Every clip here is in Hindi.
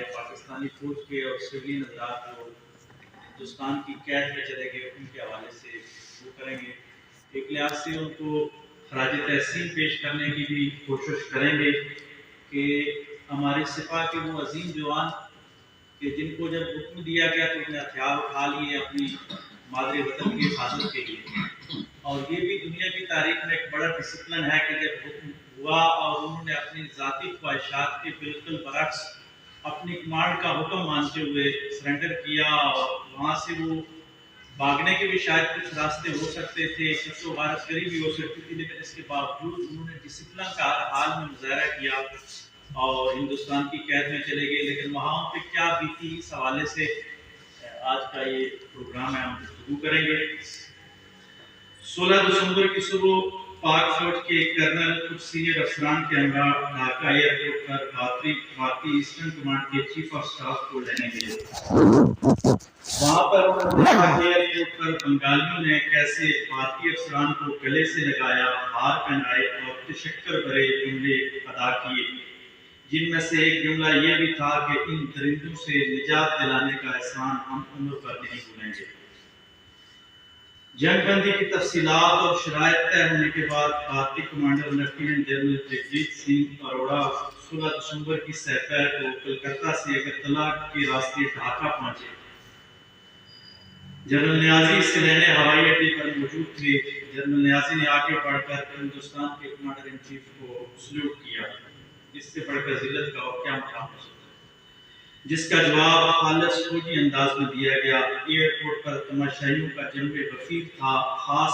हमारे पाकिस्तानी फौज के और सिविलियन अफराद जो हिंदुस्तान की कैद में चले गए उनके हवाले से वो करेंगे। एक लिहाज से उनको खराज तहसीन पेश करने की भी कोशिश करेंगे कि हमारे सिपा के वो अजीम जवान कि जिनको जब हुक्म दिया गया तो उन्हें हथियार उठा लिए अपनी मादरे वतन की हिफाजत के लिए। और ये भी दुनिया की तारीख में एक बड़ा डिसिप्लिन है कि जब हुक्म हुआ और उन्होंने अपनी ज़ाती ख्वाहिशात के बिल्कुल बरक्स अपनी कमांड का हुक्म मानते हुए सरेंडर किया। और वहाँ से वो भागने के भी शायद कुछ रास्ते हो सकते थे, कुछ तो वारसगरी भी हो सकती थी, लेकिन इसके बावजूद उन्होंने डिसिप्लिन का हर हाल में मुजाहरा किया और हिंदुस्तान की कैद में चले गए। लेकिन वहाँ पे क्या बीती इस हवाले से आज का ये प्रोग्राम है, हम गुफ्तगू करेंगे। 16 दिसंबर की सुबह पाक फौज के कर्नल कुछ सीनियर अफसरान के हमरा ढाका एयरपोर्ट पर भारतीय ईस्टर्न कमांड के चीफ ऑफ स्टाफ को लेने गए। वहां पर उन्होंने एयरपोर्ट पर बंगालियों ने कैसे भारतीय अफसरान को गले से लगाया, हार पहनाए और तशक्कर भरे जुमले अदा किए, जिनमें से एक जुमला ये भी था कि इन दरिंदों से निजात दिलाने का एहसान हम उम्र पर नहीं भूलेंगे। जंगबंदी की तफसीलात और शराइत तय होने के बाद भारतीय commander lieutenant general Jagjit Singh Arora 16 दिसंबर की सैर को कलकत्ता से अगरतला के रास्ते ढाका पहुंचे। जनरल न्याजी इससे लेने हवाई अड्डे पर मौजूद थे। जनरल न्याजी ने आगे बढ़कर हिंदुस्तान के कमांडर इन चीफ को सल्यूट किया। इससे बढ़कर जिल्लत का और क्या मकाम हो सकता है, जिसका जवाब खालिस फौजी अंदाज में दिया गया। एयरपोर्ट पर तमाशाइयों का जम्मे वफीर था। खास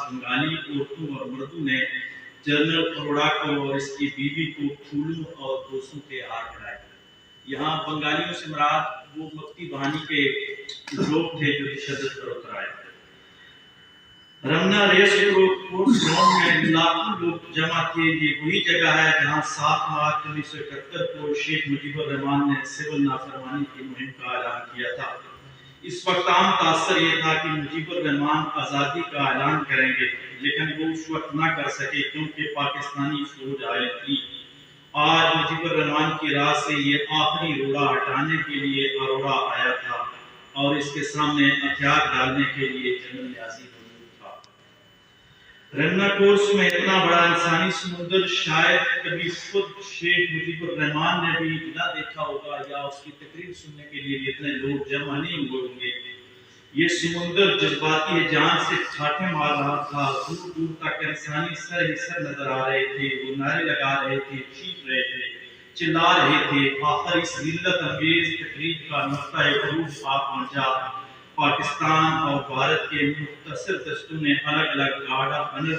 बंगाली औरतों और मर्दों ने जनरल अरोड़ा को और इसकी बीवी को फूलों और दोस्तों के हार पहनाए। यहाँ बंगालियों से मुराद वो मक्ती बहानी के लोग थे जो तशद्दुद पर उतर आए। रमना रेस कोर्ट ग्राउंड में लाखों लोग जमा थे। ये वही जगह है जहां 7 मार्च 1971 को शेख मुजीबुर रहमान ने सिविल नाफरमानी की मुहिम का ऐलान किया था। इस वक्त आम तासर ये था कि मुजीबुर रहमान आज़ादी का ऐलान करेंगे, लेकिन वो उस वक्त ना कर सके क्योंकि पाकिस्तानी फौज आई थी। आज मुजीबुर रहमान की राह से ये आखिरी रोड़ा हटाने के लिए अरोड़ा आया था और इसके सामने हथियार डालने के लिए जनरल न्याजी रमना कोर्स में इतना बड़ा इंसानी समुद्र शायद कभी खुद शेख मुजीबुर रहमान ने भी ना देखा होगा या उसकी तकरीर सुनने के लिए इतने लोग जमा नहीं हुए होंगे। ये समुद्र जज्बाती जान से छाटे मार रहा था। दूर दूर तक इंसानी सर ही सर नजर आ रहे थे। वो नारे लगा रहे थे, चीख रहे थे, चिल्ला रहे थे। आखिर इस जिल्लत अंगेज तकरीर का नुक्ता अरूज आ पहुंचा। पाकिस्तान और भारत के मुख्तसर दस्तों ने अलग अलग गार्ड ऑफ ऑनर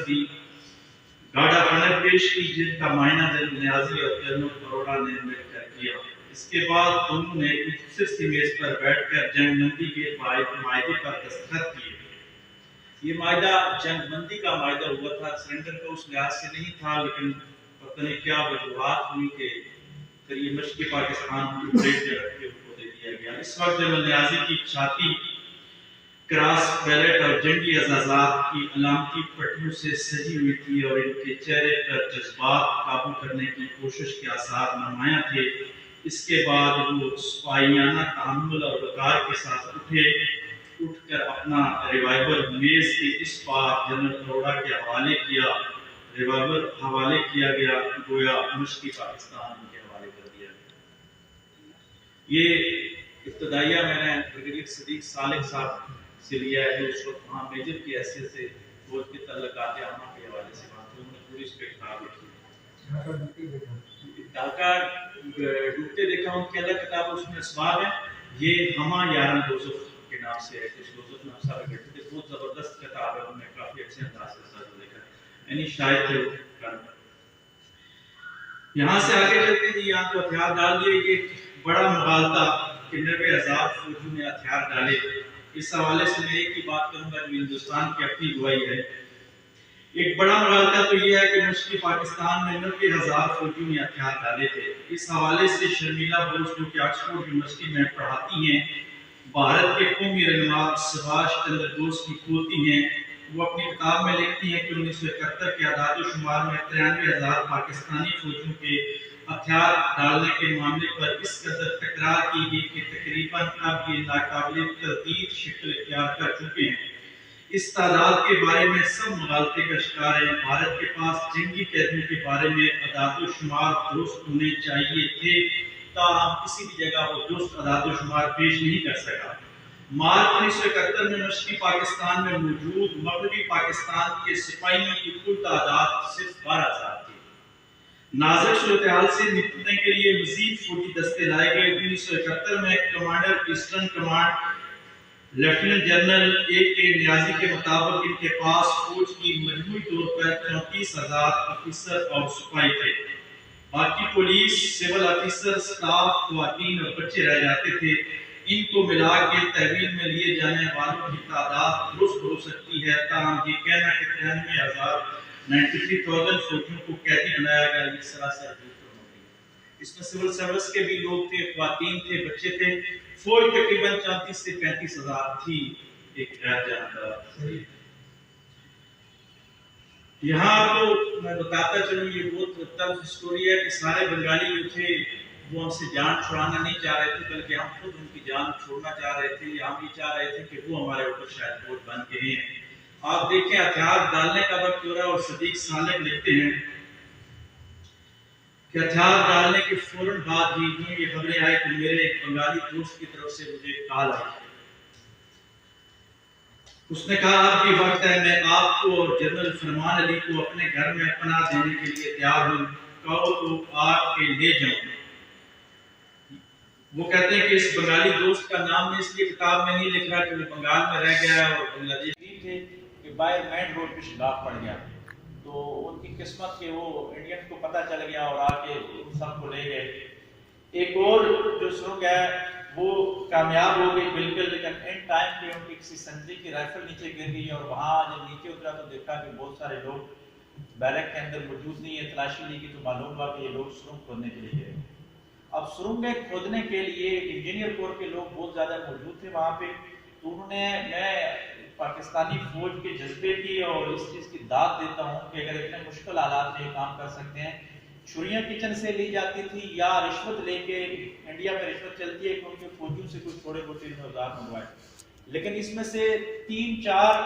पेश की, जिनका मायना जनरल न्याजी और जनरल अरोड़ा ने मिलकर किया। इसके बाद दोनों ने इस मेज पर बैठकर जंगबंदी के मायदे पर दस्तखत किए। ये मायदा जंगबंदी का मायदा हुआ था, सरेंडर का उस लिहाज से नहीं था, लेकिन पता नहीं क्या वजूहात हुई कि फिर ये मशक़ पाकिस्तान को दे दिया गया। इस वक्त जनरल न्याजी की छाती क्रॉस बैलेट और जंगी एजाज़ात की अलामती पट्टियों से सजी हुई थी और इनके चेहरे पर जज्बात काबू करने की कोशिश के आसार नुमायां थे। इसके बाद वो सिपाहियाना तहम्मुल और वक़ार के साथ उठकर अपना रिवाल्वर मेज के इस पार जनरल अरोड़ा के हवाले किया। रिवाल्वर हवाले किया गया, गोया मुश्किल पाकिस्तान के हवाले कर दिया गया। ये इब्तदाइया मैंने ब्रिगेडियर सदीक सालिक साहब से लिया है, जो उस वक्त वहाँ मेजर की हैसियत से फौज के तल्लुकात आमा के हवाले से बात है। उन्होंने पूरी किताब लिखी। ढाका डूबते देखा उनकी अलग किताब, उसमें इसबाब है। ये हमा यारन जोसेफ के नाम से है, जोसेफ नाम साहब बैठे थे। बहुत ज़बरदस्त किताब है, उन्होंने काफ़ी अच्छे अंदाज से साथ लिखा है। यानी शायद यहाँ से आगे चलते हैं। यहाँ तो हथियार डाल दिए, ये बड़ा मुगालता कि 90,000 फौजियों ने हथियार डाले। इस हवाले से मैं एक ही बात करूंगा जो हिंदुस्तान की अपनी गवाही है। एक बड़ा मुगालता तो यह है कि मुश्किल पाकिस्तान में 90,000 फौजियों ने हथियार डाले थे। इस हवाले से शर्मिला बोस जो कि ऑक्सफोर्ड यूनिवर्सिटी में पढ़ाती हैं, भारत के कौमी रहनुमा सुभाष चंद्र बोस की पोती हैं, वो अपनी किताब में लिखती हैं कि 1971 के आदाद शुमार में 93,000 पाकिस्तानी फौजियों के हथियार डालने के मामले पर इस कदर तकरार की गई कि तकरीबन अब ये नाकाबिल तरदीद शक्ल इख्तियार कर चुके हैं। इस तादाद के बारे में सब मुगालते का शिकार है। भारत के पास जंगी कैदियों के बारे में अदाद-ओ-शुमार दुरुस्त होने चाहिए थे, ताहम किसी भी जगह वो दुरुस्त अदाद-ओ-शुमार पेश नहीं कर सका। मार्च 1971 में मशरक़ी पाकिस्तान में मौजूद मगरबी पाकिस्तान के सिपाहियों की कुल तादाद सिर्फ 12,000 थी। नाजुक सूरत-ए-हाल से निपटने के लिए मज़ीद फौजी दस्ते लाए गए। 1971 में commander eastern command lieutenant general A.K. Niazi के मुताबिक इनके पास फौज की मजमूई तौर पर 34,000 अफसर और सिपाही थे। बाकी पुलिस, सिविल अफसर, स्टाफ, ख्वातीन और बच्चे रह जाते थे। इनको मिला के तहवील में लिए जाने वालों की तादाद दुरुस्त हो सकती है, ताहम ये कहना कि 93,000 फौजियों को कैदी बनाया गया, ये सरासर झूठ और नकली है। इसमें सिविल सर्विस के भी लोग थे, ख्वातीन थे, बच्चे थे। फौज तकरीबन 34 से 35,000 थी। एक जानदार यहाँ तो मैं बताता चलूँ, ये बहुत तब स्टोरी है कि सारे बंगाली जो थे वो हमसे जान छुड़ाना नहीं चाह रहे थे, बल्कि हम खुद उनकी जान छोड़ना चाह रहे थे, या हम ये चाह रहे थे कि वो हमारे ऊपर शायद वोट बन के ही हैं। आप देखें, हथियार डालने का वक्त हो रहा है और सदीक सालेक लिखते हैं कि हथियार डालने के फौरन बाद ही ये खबरें आई कि मेरे एक बंगाली दोस्त की तरफ से मुझे कॉल आई। उसने कहा अब भी वक्त है, मैं आपको और जनरल फरमान अली को अपने घर में पनाह देने के लिए तैयार हूँ, कहो तो आके ले जाऊं। वो कहते हैं कि इस बंगाली दोस्त का नाम मैं इसलिए किताब में नहीं लिख रहा कि वो बंगाल में रह गया और बांग्लादेश थे कि बाय मैन रोड पे शिगाफ पड़ गया, तो उनकी किस्मत के वो इंडियन को पता चल गया और आके उन सबको ले गए। एक और जो सुरंग है वो कामयाब हो गई बिल्कुल, लेकिन एंड टाइम पे उनकी किसी संतरी की राइफल नीचे गिर गई और वहां जब नीचे उतरा तो देखा कि बहुत सारे लोग बैरक के अंदर मौजूद नहीं है। तलाशी ली की तो मालूम हुआ कि ये लोग सुरंग खोदने के लिए गए। अब सुरंग खोदने के लिए इंजीनियर कोर के लोग बहुत ज्यादा मौजूद थे वहां पे, तो उन्होंने, मैं पाकिस्तानी फौज के जज्बे की और इस चीज की दाद देता हूँ कि अगर इतने मुश्किल हालात में काम कर सकते हैं, छुरियां किचन से ली जाती थी या रिश्वत लेके, इंडिया में रिश्वत चलती है कि उनके फौजियों से कुछ थोड़े बहुत औजार मंगवाए, लेकिन इसमें से 3-4